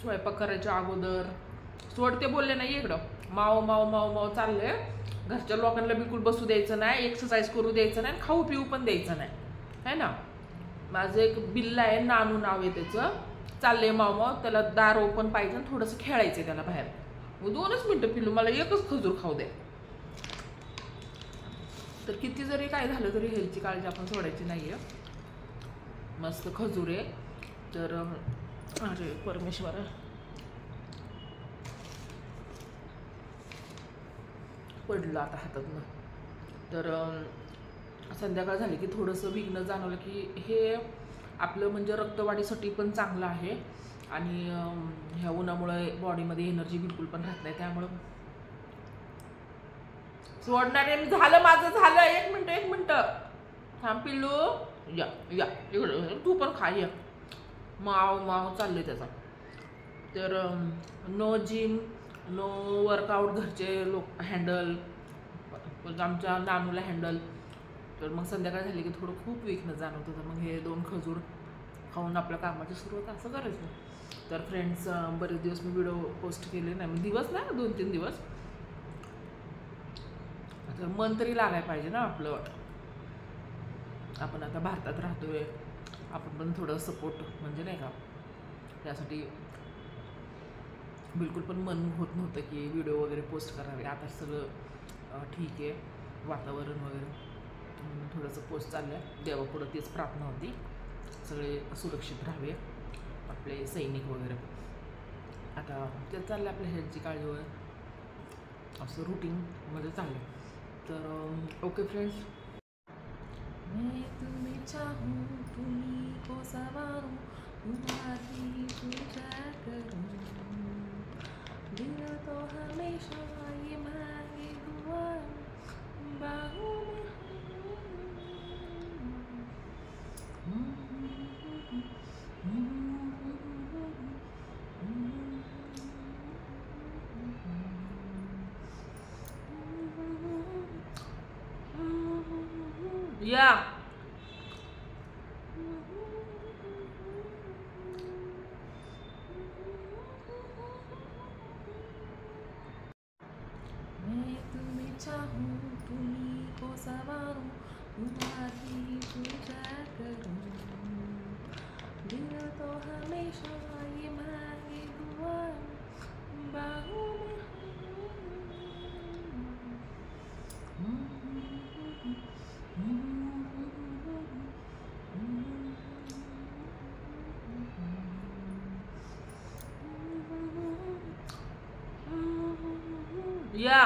स्वयंपाक करायच्या अगोदर सोडते बोलले नाही इकडं माव माव माव माव चाललंय. घरच्या लोकांना बिलकुल बसू द्यायचं नाही, एक्सरसाइज करू द्यायचं नाही, खाऊ पिऊ पण द्यायचं नाही, है ना. माझं एक बिल्ला आहे, नानू नाव आहे त्याचं. चाललंय माव माव, त्याला दार ओपन पाहिजे, थोडंसं खेळायचंय त्याला बाहेर. 2च मिनिटं पिल्लू, मला एकच खजूर खाऊ दे. तर किती जरी काय झालं तरी हेल्थची काळजी आपण सोडायची नाहीये. मस्त खजूर आहे. तर अरे परमेश्वर, पडलं आता हातातनं. तर संध्याकाळ झाली की थोडंसं विघ्न जाणवलं की हे आपलं म्हणजे रक्तवाढीसाठी पण चांगलं आहे. आणि ह्या उन्हामुळे बॉडीमध्ये एनर्जी बिलकुल पण राहत नाही. त्यामुळं सोडणार आहे. झालं माझं, झालं. एक मिनटं थांब पिल्लू. या या इकडं, तू पण खा. या माव माव चाललंय त्याचा. तर नो जिम, नो वर्कआउट, घरचे लोक हँडल, आमच्या नानूला हँडल. तर मग संध्याकाळ झाली की थोडं खूप वीकनेस जाणवत होतं. मग हे 2 खजूर खाऊन आपल्या कामाची सुरुवात असं करायचं. तर फ्रेंड्स, बरेच दिवस मी व्हिडिओ पोस्ट केले नाही, मी दिवस नाही 2-3 दिवस. तर मन तरी लागायला पाहिजे ना आपलं. आपण आता भारतात राहतोय, आपण पण थोडं सपोर्ट म्हणजे नाही का, त्यासाठी बिलकुल पण मन होत नव्हतं की व्हिडिओ वगैरे पोस्ट करावे. आता सगळं ठीक आहे, वातावरण वगैरे, म्हणून थोडंसं पोस्ट चाललं आहे. देवापुढं तीच प्रार्थना होती, सगळे सुरक्षित राहावे आपले सैनिक वगैरे. आता ते चाललं आपल्या हेल्थची काळजी वगैरे, असं रुटीनमध्ये चाललं. तर ओके फ्रेंड्स, मैं तुम्हें चाहूं, तुम्ही को सवारूं, तुम्हारी पूजा करूं, दिल तो हमेशा ये मांगे दुआ, बाहों में या मैं तुम्हें चाहूं, तुम्ही को सवारूं, तुम्हारी पूजा करूं, दिल तो हमेशा ये मांगे दुआ, बाहों में या